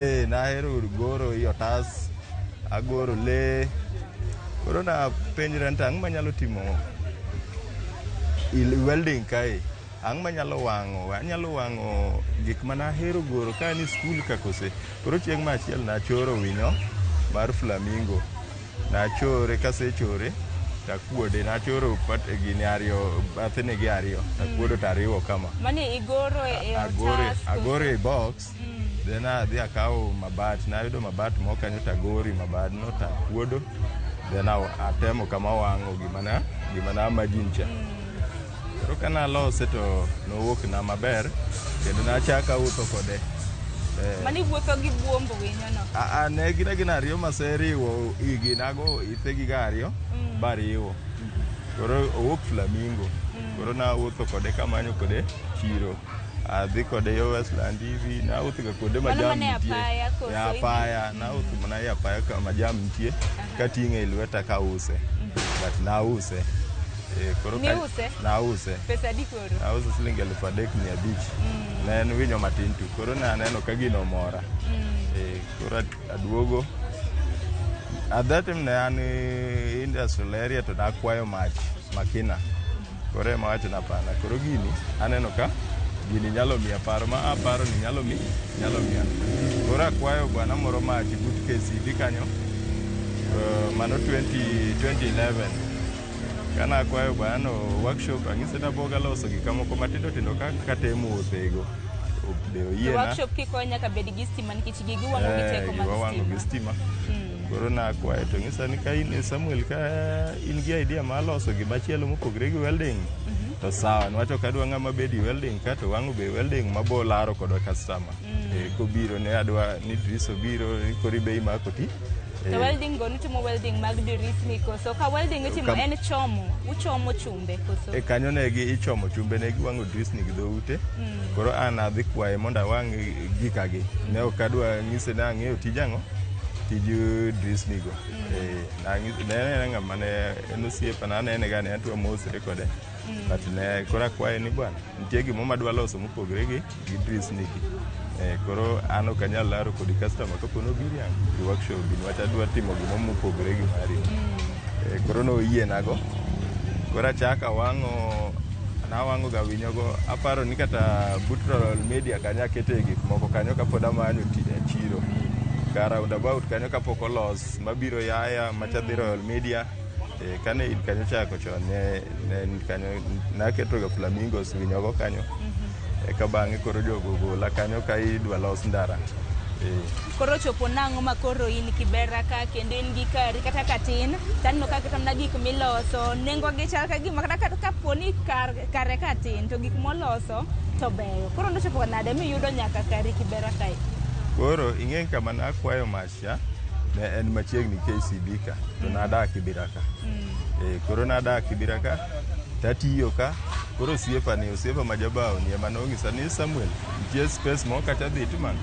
Nahero goro i otas, agoro lee. Koro na penjra ang' manyalo timo welding kae. Ang' manyalo wang'o, anyalo wang'o gik manahero goro ka ni skul ka kose. Koro chieng' machiel nachoro winyo mar flamingo. Nachore kasechore takuode, nachoro gini ariyo, bathene gi ariyo. Takuodo tariwo kama. Mani igoro e otas? Agoro e box. Then adhi akawo mabat, nayudo mabat moko kanyo tagoro mabadno takuodo. Then atemo kama wang'o gimana amajin cha. Koro ka nalose to nowuok na maber, kendo nachaka uso kode. Mani wuotho gi buombo winyono? Ne gin ariyo maseriwo igi, nago ithegi ga ariyo bariwo. Koro owuok flamingo. Koro nawuotho kode kamanyo kode chiro. Adhi kode yo Westland hivi, nawuotho ga kuonde ma jam nitie. Apaya, nawuotho mana e apaya kama jam nitie, kating'e lweta kause. But nause. Niuse? Nause. Pesa di koro? Nause siling 3,500. Ne en winyo matin tu. Koro naneno ka gino mora. Koro aduogo. At that time ne an industrial area to nakwayo mach makina. Koro ema wacho na pana. Koro gini aneno ka gini nyalo miya paro ma aparo ni nyalo miya. Koro akwayo bwana moro mach but KCB kanyo. Mano 2011. Kana akwayo bwana workshop ang'ise na boga loso gik moko matindo tindo kaka temo othego. Workshop kiko nyaka bed gi stima nikech gigi wang'o gi teko mag stima. Wang'o gi stima. Koro nakwayo to ng'isa ni ka in Samuel ka in gi idea ma loso gimachielo mopogre gi welding. To sawa, nwacho kadwa ng'ama bedi welding ka to wang'o be welding mabo laro kodwa customer. Kobiro ne adwa ni Driso biro kori bei mako ti. To welding go nitimo welding mag dirisni koso ka welding itimo en chomo, uchomo chumbe koso. Kanyo negi ichomo chumbe negi wang'o dirisni gi dhoute. Koro an adhi kwaye mondo awang' gikagi. Ne ok adwa ng'ise na ang'eyo tijang'o, tij dirisni go. Ne en ng'ama ne en osiepa na anene ga ne atwa mosre kode. But ne koro akwaye ni bwana, nitie gimo madwa loso mopogre gi dirisni gi. Koro an ok anyal laro kod customer kapo nobiro e workshop bin wach adwa timo gimo mopogre gi mari. Koro noyie nago. Koro achaka nawang'o ga winyogo. Aparo ni kata but Royal Media kanyo akete gik moko kanyo kapod amanyo chiro. Ka roundabout kanyo kapok olos mabiro yaya machadhi Royal Media. Kane in kanyo chako chon ne kanyo naketo ga flamingos winyogo kanyo. Eka bang'e koro jogo gola kanyo ka idwa los ndara. Koro chopo nang'o ma koro in Kibera ka kendo in gi kari kata katin, tanno ka kata mna gik miloso, nengo gi chal ka gima kata kaponi kare katin to gik moloso to beyo. Koro nochopo nade miyudo nyaka kari Kibera kae? Koro ing'e kama nakwayo masha ne en machiegni KCB ka to nadak Kibera ka. Koro nadak Kibera ka tatiyo ka. Koro osiepa ma jabao ni ema nong'isa ni Samuel, nitie space moko kacha dhi timan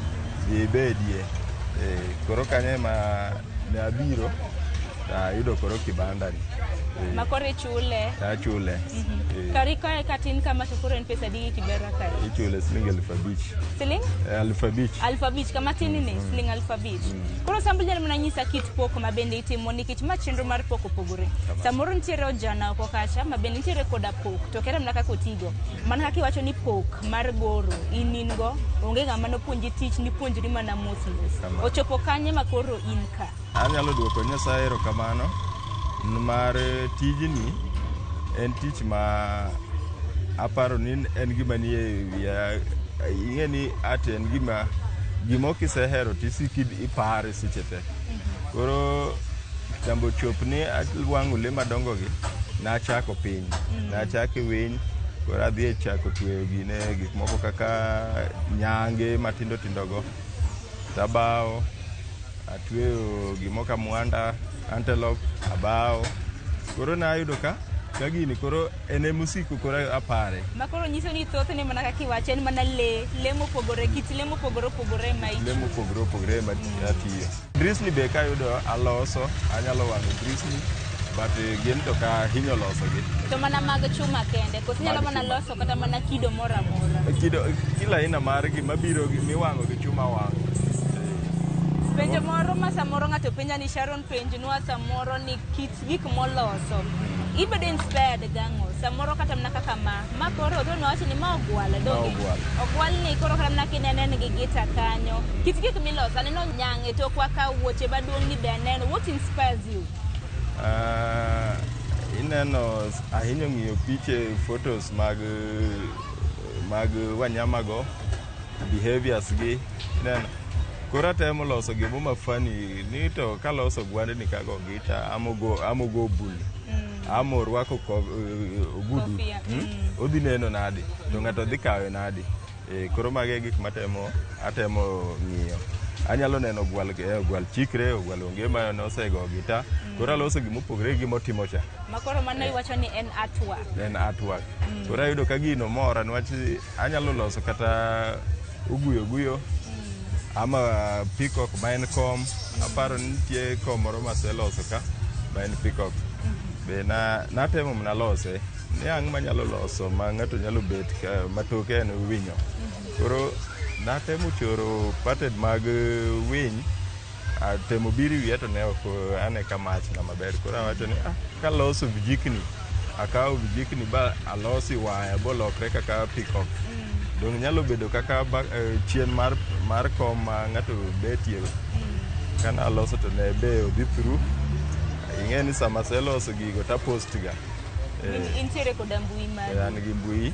dhi bedie. Koro kanyo ema ne abiro ayudo koro kibanda ni. Ma koro ichule? Achule. Kari kae katin kama to koro en pesa di Kibera kae? Ichule siling 5,000. Siling? 5,000. 5,000 kama tini ni siling 5,000. Koro Samuel jana mnanyisa kit pok ma bende itimo nikech ma chenro mar pok opogore. Samoro nitiere ojana oko kacha ma bende nitiere koda pok to kera mna kaka otigo. Mana kaka iwacho ni pok mar goro in go onge ng'ama nopuonji tich ni puonjri mana mos. Ochopo kanye ma koro in ka? Anyalo duoko Nyasaye erokamano mar tijni. En tich ma aparo ni en gima nie wiya. Ing'e ni ate en gima kisehero tisiki ipare seche te. Koro jambo chop ni wang'o le madongo gi nachako piny. Nachako winy. Koro adhi chako tweyo gine gik moko kaka nyange matindo go. Tabao. Atweyo gimoka mwanda, antelope, abao. Koro nayudo ka gini koro ene musiko koro apare. Ma koro nyiso ni thoth ne mana kaka iwacho en mana le mopogore kit le mopogore ma itiyo. Le mopogore ma atiyo. Dirisni be kayudo aloso, anyalo wang'o dirisni, but gin to ka hinyo loso gi. To mana mag chuma kende, koso nyalo mana loso kata mana kido moro amora? Kido kila aina mar gima biro miwang'o gi chuma wang'o. Seche moro ma samoro ng'ato penja ni Sharon penjnwa samoro ni kit gik moloso ibedo inspired gang'o samoro kata mana kaka ma koro to nowacho ni ma ogwal donge ogwal ni koro kata mana kinene gi gita kanyo kit gik miloso aneno nyang'e tokwa ka wuoche maduong' ni be aneno. What inspires you? Ineno ahinyo ng'iyo piche photos mag wanyama go behaviors gi ineno koro atemo loso gimo mafani ni to kaloso gwande ni kago gita amogo bul amo rwako ogudu odhi neno nadi to ng'ato dhi kawe nadi koro mage gik atemo ng'iyo. Anyalo neno gwal chikre ogwal onge ma nosego gita koro aloso gimopogre gi motimo cha makoro mano iwacho ni en artwork koro ayudo ka gino mora niwach anyalo loso kata uguyo ama peacock ma en kom aparo ni nitie kom moro maseloso ka ma en peacock be natemo mana lose ni ang' manyalo loso ma ng'ato nyalo bet matoke en winyo koro natemo choro pated mag winy atemo biri wiye to ne ok ane ka mach na maber koro awacho ni kaloso vijikni akawo vijikni ba alosi waya bolokre kaka peacock dong nyalo bedo kaka chien mar kom ma ng'ato betie kana aloso to ne be odhi through ing'e ni sama seloso gigo ta post ga intiere koda mbui mari an gi mbui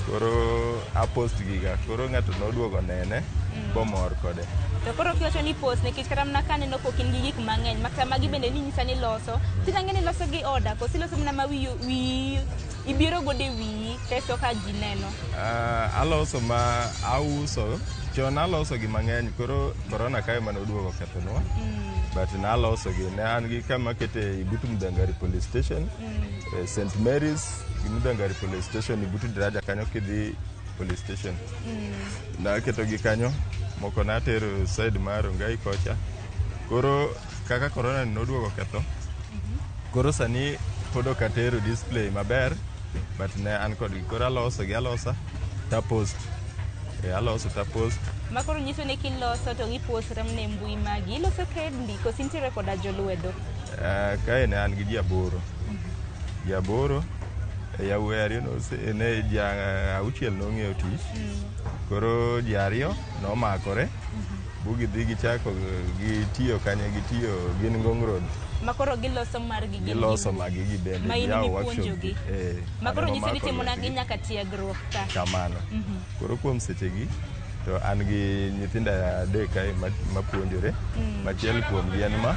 koro apost giga koro ng'ato noduogo nene bomor kode to koro kiwacho ni post nikech kata mana kaneno pok in gi gik mang'eny makata magi bende ni nyisa ni loso tinang'e ni loso gi oda kosi loso mana ma wi ibiro gode wi kasto ka ji neno aloso ma auso chon aloso gi mang'eny koro corona kae mane oduogo kethonwa but naloso gi ne an gi kama kete Ibutu Mudangari police station St Mary's Mudangari police station Ibutu daraja kanyo kidhi police station naketo gi kanyo moko natero side mar Ongai kocha koro kaka corona noduogo ketho koro sani pod ok atero display maber but ne an kod koro aloso tapost aloso tapost makoro nyiso ni kiloso to giposre mne mbui magi iloso kendi kosi nitiere koda jolwedo kae ne an gi ji aboro yawuoyi ariyo ne ji auchiel nong'eyo tich koro ji ariyo nomakore bugidhi gichako gitiyo kanye gitiyo gin Ngong Road makoro giloso magi gi bende yawo workshop makoro nyiso ni timo nagi nyaka tiegruok ka kamano koro kuom sechegi to an gi nyithinda adek kae mapuonjore machiel kuom gi en ma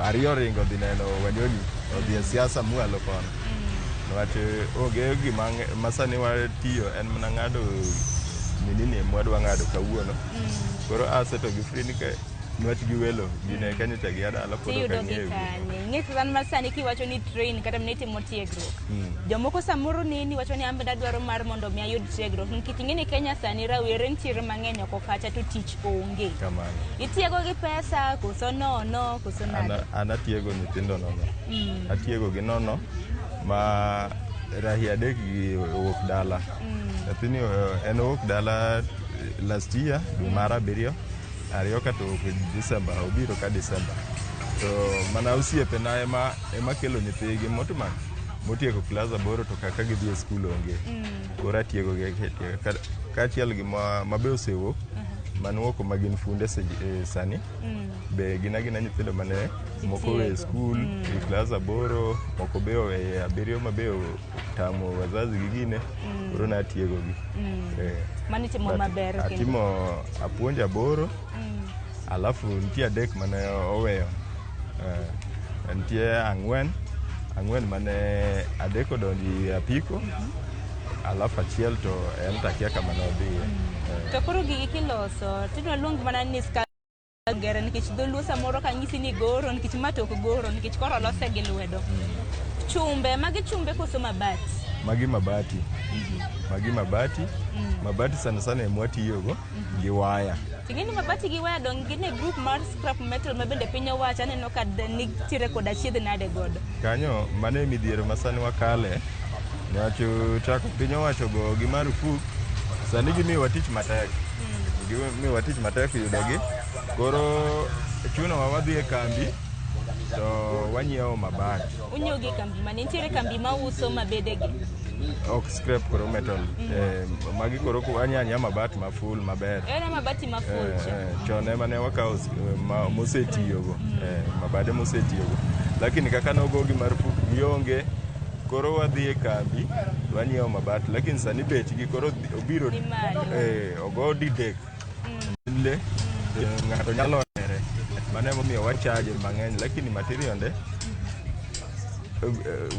ariyo ringo dhi neno Wanyonyi odhi e siasa mwalo kono niwach onge gima masani watiyo en mana ng'ado nini mwadwa ng'ado kawuono koro aseto gi free niwach gi welo gine kanyocha gi adala pod ok ang'eyo ng'eto san mar sani kiwacho ni train kata mne timo tiegruok jomoko samoro nini wacho ni ambe dadwaro mar mondo mi ayud tiegruok nikech ing'e ni Kenya sani rawere nitiere mang'eny oko kacha to tich onge kamano itiego gi pesa koso nono koso nade an atiego nyithindo nono atiego gi nono ma rahi adek gi owuok dala nyathini en owuok dala last year dwe mar abiriyo ariyo ka to December obiro ka December to mana osiepena ema kelo nyithigi motieko klas aboro to kaka gidhi e skul onge koro atiego gi kaachiel gi mabe osewuok manuoko magin funde sani be gina nyithindo mane moko we skul e klas aboro moko be owe abiriyo mabe tamo wazazi gi gine koro natiego gi mani timo maber atimo apuonja aboro alafu nitie adek mane oweyo nitie ang'wen mane adek odonji apiko alafu achiel to en takia kama nodhiye to koro gigi kiloso tidwa luong mana ni gera nikech dholuo samoro kanyisi ni goro nikech matok goro nikech koro lose gi lwedo magi chumbe koso mabati magi mabati sana sana emwatiyogo gi waya ting'eni mabati gi waya dong gin e group mar scrap metal ma bende piny owacho aneno ka nitiere koda chiedh nade godo kanyo mane midhiero masani wakale niwach chako piny owacho go gi marufuk sani gimiyowa tich matek yudogi Koro chuno wadhi e kambi to wanyiewo mabat. Unyiewo gi kambi mane? Nitiere kambi ma uso mabedegi? Ok scrap koro metal. Magi koro wanyanya mabat ma full maber. Era mabati ma full chon ema ne wakawo mosetiyogo. Mabade mosetiyogo. Lakini kaka nogogi marufuku gionge, koro wadhi e kambi wanyiewo mabat, lakini sani bechgi koro obiro ogo didek. Le ng'ato nyalo nere. Mane momiyo wachaje mang'eny, lakini materionde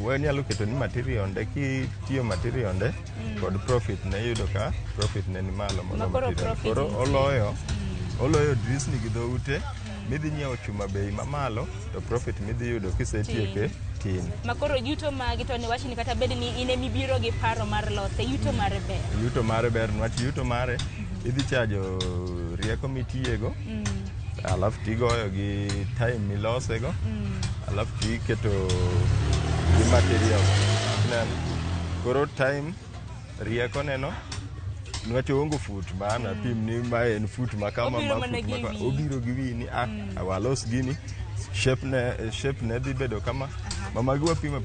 wanyalo keto ni materionde kitiyo materionde kod profit ne yudo ka profit ne ni malo moloyo. Koro oloyo drisni gi dhoute midhi nyiewo chuma bei mamalo to profit midhi yudo kisetieke tin. Makoro yuto magi to ne wachni kata bed ni ine mibiro gi paro mar lose, yuto mare ber. Yuto mare ber, nwach yuto mare idhi chajo rieko mitiyego, alafu tigoyo gi time milosego, alafu tiketo gi material. Koro time rieko neno nwach ongo fut maana pim ni ma en fut makama obiro gi wini walos gini shape ne dhi bedo kama mama giwa pima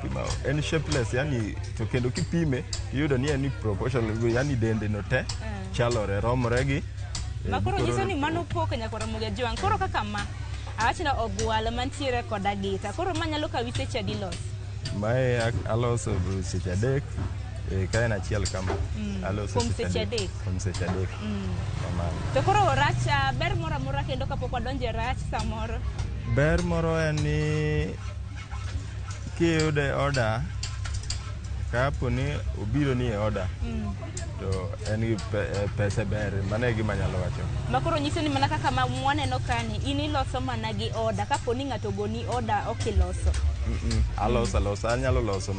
en shapeless, yani to kendo kipime yudo ni en proportional, yani dende no te chalore romre gi. Makoro nyiso ni mano pok nyako Ramogi Ajwang. Koro kaka ma awachna ogwala mantiere kod agita, koro manyalo kawi seche adi los? Mae aloso seche adek. Kaen achiel kama aloso seche adek. Seche adek. To koro rach ber moro amora kendo kapok wadonje rach samoro? Ber moro en ni kiyude order, kapo ni obiro ni e order to en gi pesa ber, mano e gima nyalo wacho. Makoro nyiso ni mana kaka mwaneno kani in iloso mana gi order, kapo ni ng'ato goni order ok iloso? Aloso, anyalo loso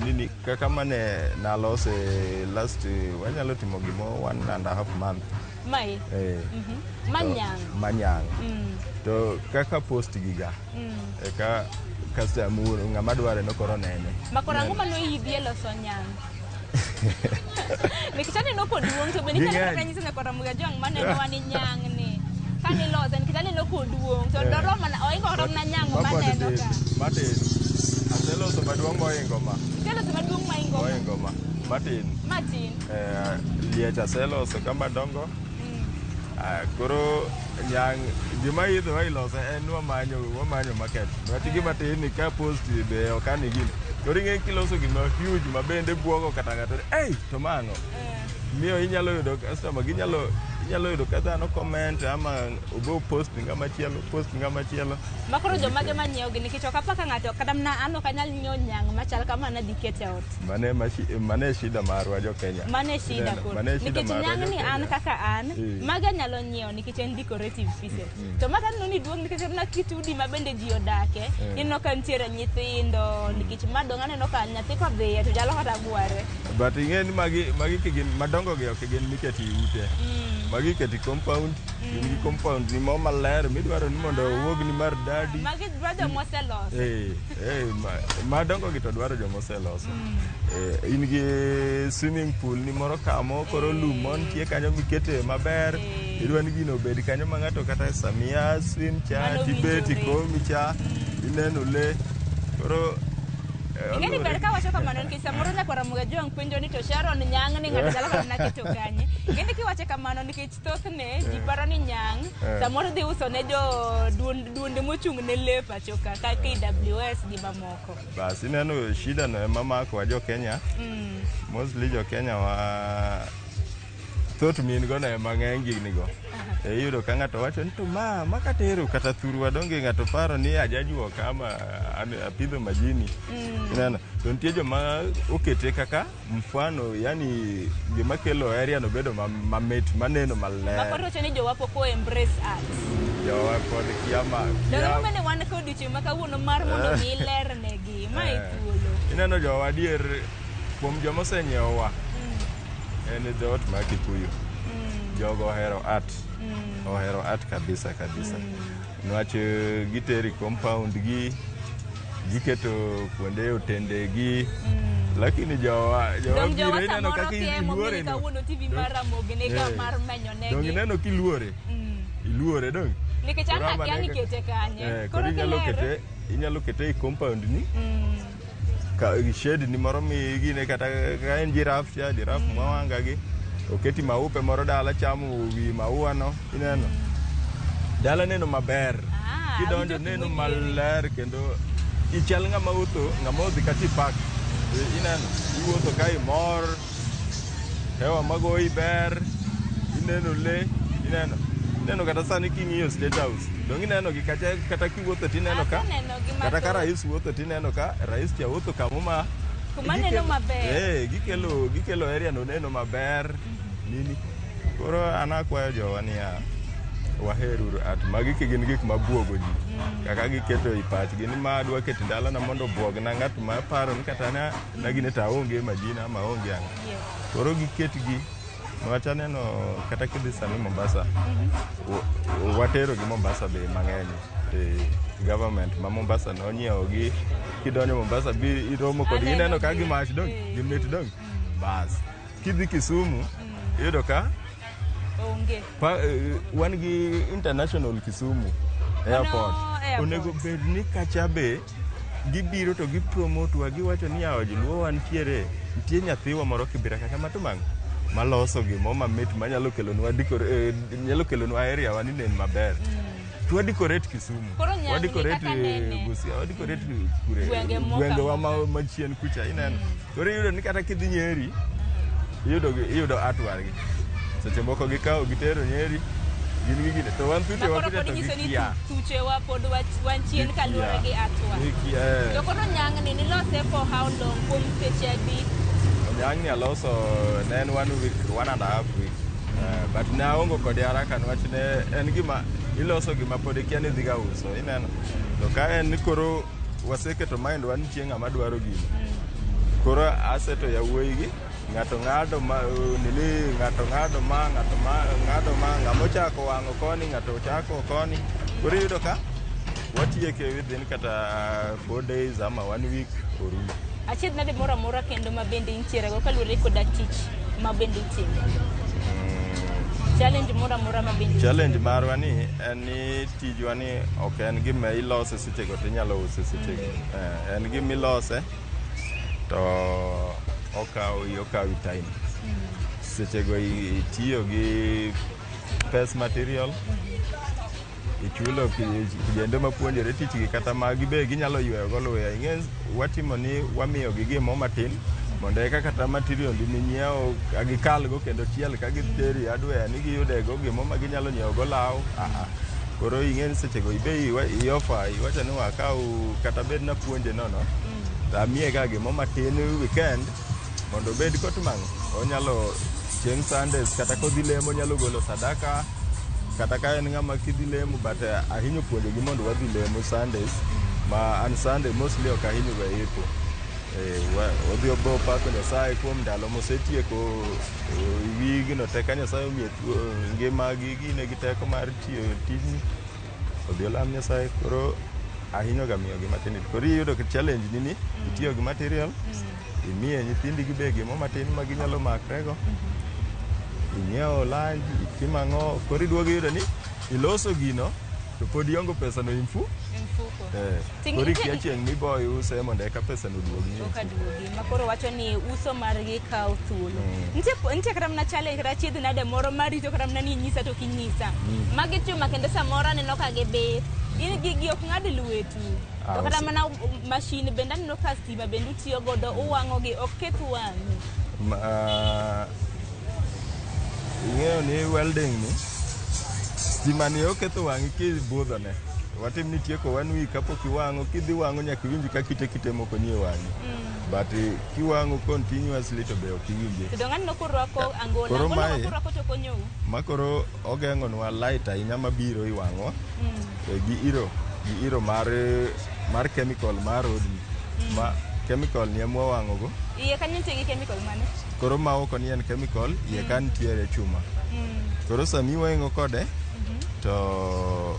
nini kaka mane nalose last, wanyalo timo gimo 1.5 month. Mai? Manyang. To kaka post giga ka customer ng'ama dware no koro nene. Makoro ang'o mano yidhi loso nyang? Nikitani no koduong to bende kana nyiso nyako Ramogi Ajwang maneno wani nyang ni. Kani loso nikitani no koduong to doro mana oingo rom na nyang maneno ka. Matin. Aseloso maduong' moingo ma. Aseloso maduong' moingo ma. Matin. Liech aseloso kama dongo. Koro nyang gima idho wa iloso en wamanyo market. Nwach gima tin ni ka post be okani gini. Koro ing'e kiloso gima huge ma bende buogo kata ng'ato to mano. Miyo inyalo yudo customer, inyalo yudo ka dhano comment ama ogo post ng'ama chielo. Makoro jomage manyiewo gini nikech ok apaka ng'ato kata mana an ok anyal nyiewo nyang machal kama na dhi kete ot. Mane shida marwa jo Kenya. Mane shida koro. Nikech nyang ni an kaka an maga nyalo nyiewo nikech en decorative pieces. To maka no ni duong nikech na kitudi ma bende ji odake. Inno ka ntiere nyithindo nikech madong aneno ka nyathi ko dhiye to jalo kata buare. But ing'e ni magi kigin madongo gi ok gin miketi ute. Magi keti compound, gi compound ni mo maler midwaro ni mondo owuog ni mar dadi. Magi dwaro jomoseloso. Madongo gi to dwaro jomoseloso. In gi swimming pool ni moro kamo koro lum montie kanyo mikete maber. Idwa ni gino bed kanyo ma ng'ato kata samia swim cha tibeti komi cha ineno le. Koro ingeni ber ka wacho kamano nikech samoro nyako Ramogi Ajwang penjo ni to Sharon nyang ni ng'ato nyalo kata keto kanye. Ingeni kiwacho kamano nikech thothne ji paro ni nyang samoro dhi uso ne jo duonde mochung' ne le pacho ka KWS gi mamoko. Bas ineno shida no mamako wa jo Kenya. Mostly jo Kenya wa thoth min go na mang'eny gini go. Iyudo ka ng'ato wacho ni to ma katero kata thuru wadonge ng'ato paro ni ajajuo kama apidho majini. Inano to nitie joma okete kaka mfano, yani gima kelo area no bedo mamit maneno maler. Makoro choni jowa poko embrace art. Jowa pod kiama. Dero mane wan kod diche makawuono mar mondo mi ler negi mai thuolo. Inano jowa dier kuom joma osenyiewowa. En dot ma Kikuyu. Jogo ohero art kabisa. Nwach giteri compound gi giketo kuonde otende gi. Lakini jowa biro ineno kaka iluore no. Kawuono TV mar Ramogi ne ga mar menyo negi. Dong ineno kiluore. Iluore dong. Nikech an yani kete kanye. Koro inyalo kete e compound ni. Ka shade ni moro mi gine kata ka en giraffe mawanga gi. Oketi maupe moro dala chamo wi maua no. Ineno. Dala neno maber. Kidonjo neno maler kendo ichal ng'ama odhi kati park. Ineno. Iwuotho ka imor. Hewa magoyi ber. Ineno le. Ineno kata sani king'iyo State House. Dong ineno gi kata kiwuotho tineno ka. Kata ka rais wuotho tineno ka. Rais cha wuotho kama kuma neno maber. Gikelo area no neno maber. Nini. Koro anakwayo jowa niya. Waheru at magi gin gik mabuogo ji. Kaka giketo i pachgi ni ma adwa keto ndalana mondo buog na ng'at ma paro ni kata na gine ta onge majina ma onge ang'. Koro giketgi Wacha neno kata kidhi sani Mombasa. Watero gi Mombasa be mang'eny. Government ma Mombasa nonyiewo gi kidonjo Mombasa bi iromo kod ineno ka gimach dong, gimit dong. Bas. Kidhi Kisumu iyudo ka onge. Wan gi International Kisumu Airport. Onego bed ni kacha be gibiro to gipromote wa giwacho ni yawa Luo wantiere nitie nyathiwa moro Kibira kaka matumang' maloso gimo mamit manyalo kelonwa nyalo kelonwa area wani nen maber. Twa decorate Kisumu. Wa decorate Busia, wa decorate kure. Gwenge wa machien kucha ineno. Koro iyudo ni kata kidhi Nyeri iyudo artwork gi. Seche moko gikawo gitero Nyeri gin gigine to wan tuche wa kucha to gikia. Tuche wa pod wanchien kaluwore gi artwork. To koro nyang'ni nilose for how long? Kuom seche adi? Nyang'ni aloso nen 1 week, 1.5 week. But naongo kod haraka nwach ne en gima iloso gima pod ikia ni dhiga uso ineno. To ka en koro waseketo mind wan chieng' ama dwaro gino. Koro aseto yawuoyi gi ng'ato ng'ado ma ng'amo chako wang'o koni ng'ato chako koni. Koro iyudo ka watieke within kata 4 days ama 1 week orumo. Achiedh nade moro amora kendo ma bende intiere go kaluwore koda tich ma bende itimo? Challenge moro amora ma bende challenge marwa ni en ni tijwa ni ok en gima ilose sechego to inyalo use sechego. En gima ilose to okawi time. Sechego itiyo gi pes material. Ichulo kijende mapuonjore tich gi kata magi be ginyalo yweyo go luya. Ing'e watimo ni wamiyo gi gimo matin mondo eka kata material minyiewo agikal go kendo tiel ka giteri adware ni giyude go gimo ma ginyalo nyiewo go law. Koro ing'e sechego ibe iofa iwacho ni wakaw kata bed na puonje nono. Tamiye ga gimo matin weekend mondo bed kotumang' onyalo chieng' Sundays kata kodhi lemo nyalo golo sadaka. Kata ka en ng'ama kidhi lemo but ahinyo puonjo gi mondo wadhi lemo Sundays ma an Sunday mostly ok ahinyo ga yepo. Wadhi obo pako Nyasaye kuom ndalo mosetieko wigino te ka Nyasaye omiye ngima gi gine gi teko mar tiyo tijni. Odhi olam Nyasaye koro ahinyo ga miyo gi matin. Koro iyudo ki challenge ni itiyo gi material. Imiye nyithindi gi be gimo matin ma ginyalo makrego. Inyiewo lunch, itimang'o, koro iduogo iyudo ni iloso gino to pod iongo pesa no imfuko. Koro ikia chieng' mibo iuse mondo eka pesa no duogi. Ma koro wacho ni uso margi kawo thuolo. Nitie kata mana challenge kata achiedh nade moro marito kata mana ni inyisa to kinyisa. Magi chuma kendo samoro aneno ka gibith. In gigi ok ng'ad lwetu. To kata mana machine bende aneno ka stima bende utiyo godo uwang'o gi ok keth wang'i. Ing'eyo ni welding ni stima ni oketho wang'i kibudhone. Watim ni tieko 1 week kapok iwang'o, kidhi wang'o nyaka iwinj ka kite moko nie wang'i. But kiwang'o continuously to be ok iwinje. To ng'ano korwako angola korwako to konyo. Makoro ogeng'onwa light ahinya mabiro iwang'o. Gi iro mar chemical mar odni. Ma chemical ni emo wang'o go. Iye kanyo nitie gi chemical mane? Koro ma oko ni en chemical, iye ka nitiere chuma. Koro sami weng'o kode, to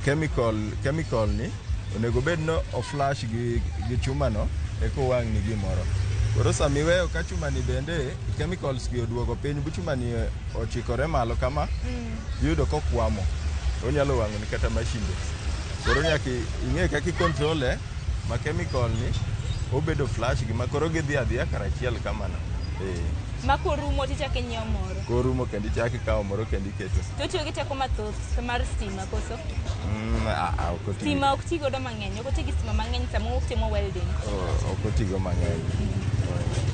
chemical ni onego bed no o flash gi chuma no eko wang' ni gimoro. Koro sami weyo ka chuma ni bende chemicals gi oduogo piny bu chuma ni ochikore malo kama, yudo kokwamo. onyalo wang'oni kata mashinde. Koro nyaka ing'e kaka ikontrole ma chemical ni obedo flash gima koro gidhi adhiya karachiel kamano. Ma korumo tichako inyiewo moro. Korumo kendo ichako ikawo moro kendo iketo. To tiyo gi teko mathoth mar stima koso? Ok otigo. Stima ok ti godo mang'eny, ok oti gi stima mang'eny sama utimo welding. Ok otigo mang'eny.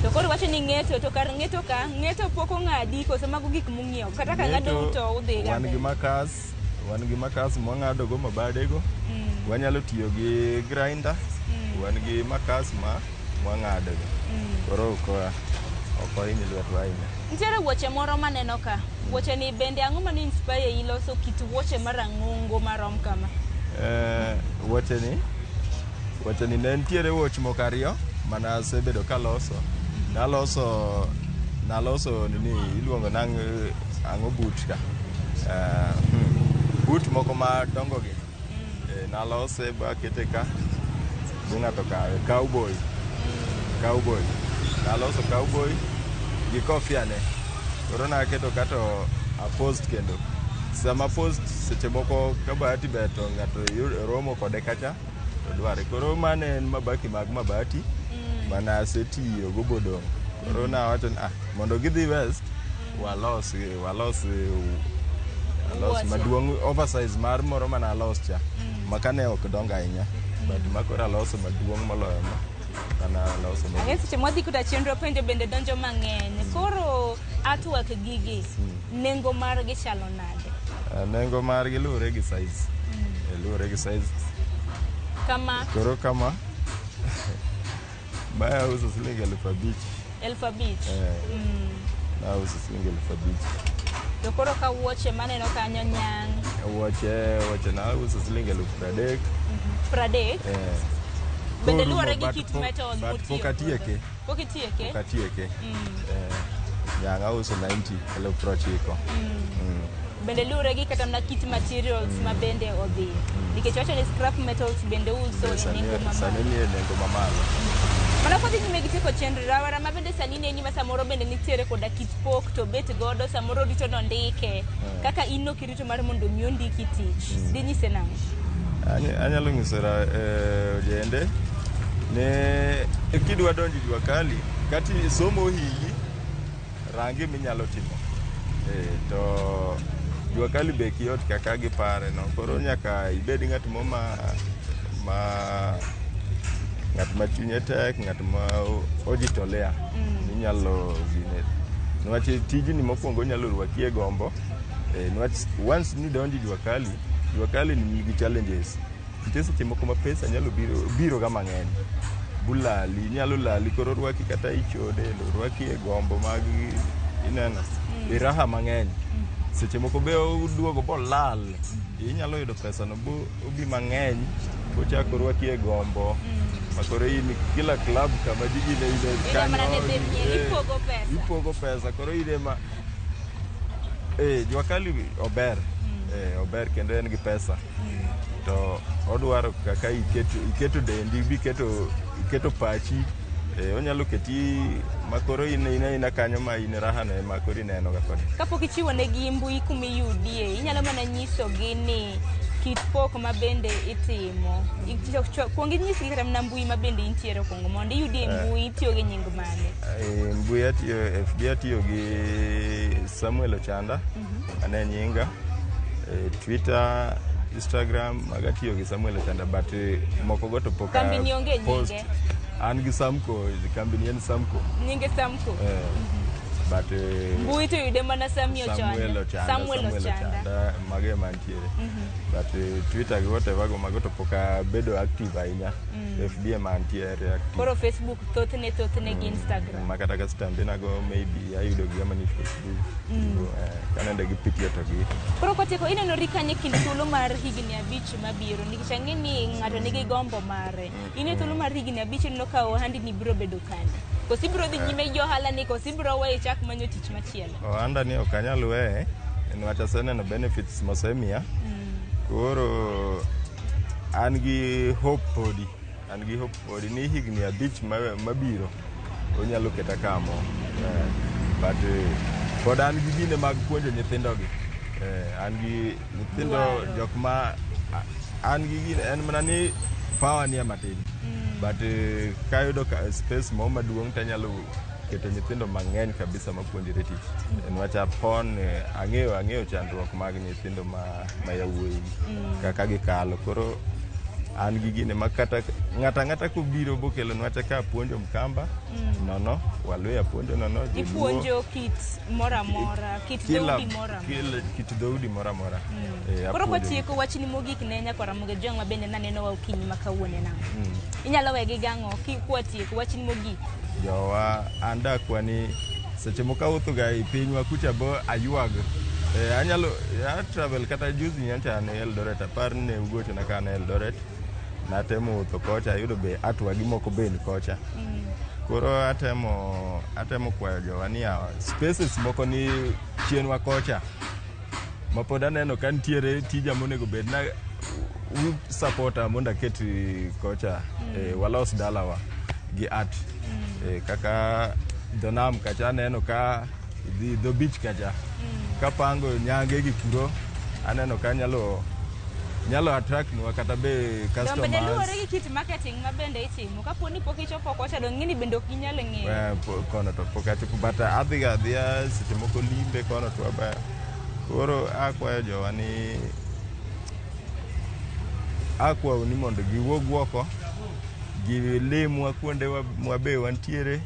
To koro wacho ni ng'eto, to kar ng'eto ka, ng'eto pok ong'adi koso mago gik mung'iewo. Kata ka ng'ado to udhi ga. Wan gi makas mwang'ado go mabadego. Wanyalo tiyo gi grinder. Wan gi makas mwang'ado go. Koro ok ohinyo lwetwa ahinya. Nitiere wuoche moro maneno ka. Wuoche ni bende ang'o mane inspire iloso kit wuoche marang'ongo marom kama? Wuoche ni ne nitiere wuoch moko ariyo mana asebedo kaloso. Naloso nini iluongo nang'o boot ka. Boot moko madongo gi. Nalose bakete ka. Ng'ato kawe cowboy. Naloso cowboy gi kofia ne. Koro naketo kato a post kendo. Sama post seche moko ka bahati beto ng'ato romo kode kacha to dware. Koro mane en mabaki mag mabati mana asetiyo go bodong'. Koro nawacho mondo gidhi west walos maduong' oversize mar moro mana alos cha. Makane ok donga ahinya. But makoro aloso maduong' moloyo ma. Ang'e seche mwadhi kuta chenro penjo bende donjo mang'eny. Koro artwork gigi nengo margi chalo nade? Nengo margi luwore gi size. Luwore gi size. Kama? Koro kama. Baya uso shilingi 5,000. 5,000? Na uso shilingi 5,000. To koro ka wuoche maneno kanyo nyang'? Wuoche na uso shilingi 30,000. 30,000? Bende luwore gi kit metal mutiyo. Pok atieke. Pok itieke? Pok atieke. Nyang' auso 90,000. Bende luwore gi kata na kit materials ma bende odhi. Nikech wacho ni scrap metals bende uso e nengo mamalo. Sani ni e nengo mamalo. Mana kodhi nyime gi tieko chenro rawara ma bende sani ne ni ma samoro bende nitiere koda kit pok to bet godo samoro rito nondike. Kaka in okirito mar mondo mi ondiki tich. Di nyise nang'o? Anyalo nyisora jende ne kidwa donjo Jua Kali kati somo hii rangi minyalo timo. To Jua Kali be kiot kaka gipare no. Koro nyaka ibed ng'at mo ng'at ma chunye tek, ng'at ma ojitolea. Inyalo gine. Niwach tijni mokwongo nyalo rwaki e gombo. Niwach once ni donjo Jua Kali nigi challenges. Nitie seche moko ma pesa nyalo biro ga mang'eny. Bulali, nyalo lali koro rwaki kata ichode, rwaki e gombo mag ineno. Raha mang'eny. Seche moko be oduogo bolal. Inyalo yudo pesa no obi mang'eny. Bochako rwaki e gombo. Makoro in kila club kama digine ipogo pesa. Koro ine ma Jua Kali ober kendo en gi pesa. To odwaro kaka iketo dendi bi iketo pachi. Onyalo keti makoro ina kanyo ma in raha no makoro ineno ga kode. Kapok ichiwo ne gi mbui kumi yudie, inyalo mana nyiso gi ni kit pok ma bende itimo. Kuong inyisgi kata na mbui ma bende intiere kuongo mondo iyudie mbui itiyo gi nying mane? Mbui FB atiyo gi Samuel Ochanda. Ane nyinga. Twitter, Instagram magatiyo gi Samuel Ochanda but moko go to poka. Kambi ni onge nyinge. An gi Samko, kambi ni en Samko. Nyinge Samko. But mbui to yude mana Samuel Ochanda. Mage mantiere. But Twitter gi whatever go mago to poka bedo active ahinya. FB mantiere active. Koro Facebook thothne gi Instagram. Makata ka stambe na go maybe ayudo gi ama ni Facebook. Kanende gi pitio to gi. Koro koteko ineno rikanye kind thuolo mar higni 5 mabiro nikech ang'e ni ng'ato nigi gombo mare. Ine thuolo mar higni 5 no ka ohandi ni biro bedo kane. Kosi biro dhi nyime gi ohala ni kosi biro weyo chak manyo tich machielo. Ohanda ni ok anyal weye. Niwach aseneno benefits mosemiya. Koro an gi hope podi ni higni 5 mabiro onyalo keta kamo. But pod an gi gine mag puonjo nyithindo gi. An gi nyithindo jok ma an gi en mana ni power ni matin. But kayudo space mo maduong' tanyalo keto nyithindo mang'eny kabisa mapuonjore tich. Nwach apon ang'eyo chandruok mag nyithindo ma yawuoyi kaka gikalo. Koro an gi gine makata ng'ata kubiro bokelo nwacha ka puonjo Mkamba nono, Waluya puonjo nono, ipuonjo kit moramora, kit dhoudi moramora. Koro kotieko wachni mogik ne nyako Ramogi jong ma bende naneno wa okinyi makawuone nang'o. Inyalo wegi gang'o kwatieko wachni mogik. Jowa anda kwani seche mokawuotho ga i pinywa kucha bo ayuag. Anyalo travel kata juzi nyancha ne Eldoret, apar ne ugocho na kana Eldoret. Natemo wuotho kocha, ayudo be atwagi moko ben kocha. Koro atemo kwayo jowa ni spaces moko ni chienwa kocha. Mapod aneno ka nitiere tija monego bed na supporta mondo aketi kocha. Walos dalawa gi art. Kaka Donam kacha aneno ka the beach kacha. Kapango nyange gi kuro aneno ka nyalo attract nwa kata be customers. Bende luwore gi kit marketing ma bende itimo. Kapo ni pok ichopo kocha dong ng'ini bende ok inyalo ng'eyo. Kono to pok achopo, but adhiga seche moko limbe kono to aba. Koro akwayo jowa ni akwayo ni mondo giwuog oko, gilimwa kuonde mwabe wantiere,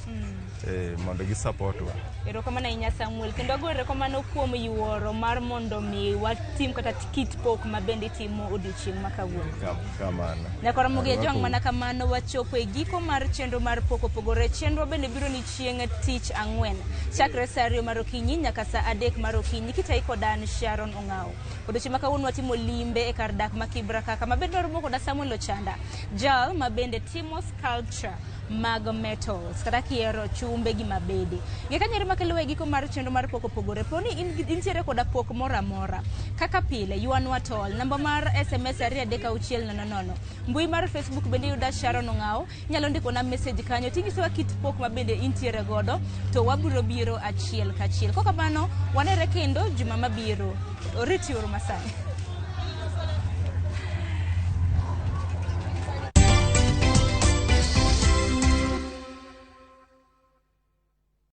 mondo gi supportwa. Erokamano ahinya Samuel, kendo ago erokamano kuom yuoro mar mondo mi watim kata kit pok ma bende timo odiochieng' ma kawuono. Kamano. Nyako Ramogi jong mana kamano wachopo e giko mar chenro mar Pok Opogore. Chenro bende biro ni chieng' tich ang'wen chakre saa 2 mar okinyi nyaka saa 3 mar okinyi kitayi kodan Sharon Ong'ao. Odiochieng' ma kawuono watimo limbe e kar dak ma Kibra kama bende waromo koda Samuel Ochanda, jal ma bende timo sculpture mag metals kata kiero chumbe gi mabede. Gikanyere makeluwe giko mar chenro mar Pok Opogore. Poni intiere koda pok moramora. Kaka pile yuanwa tol. Namba mar SMS 236000. Mbui mar Facebook bende yuda Sharon Ong'ao. Nyalo ndiko na message kanyo tingisewa kit pok ma bende intiere godo to wabiro biro achiel kachiel. Kokamano wanere kendo juma mabiro. Oriti uru Masani.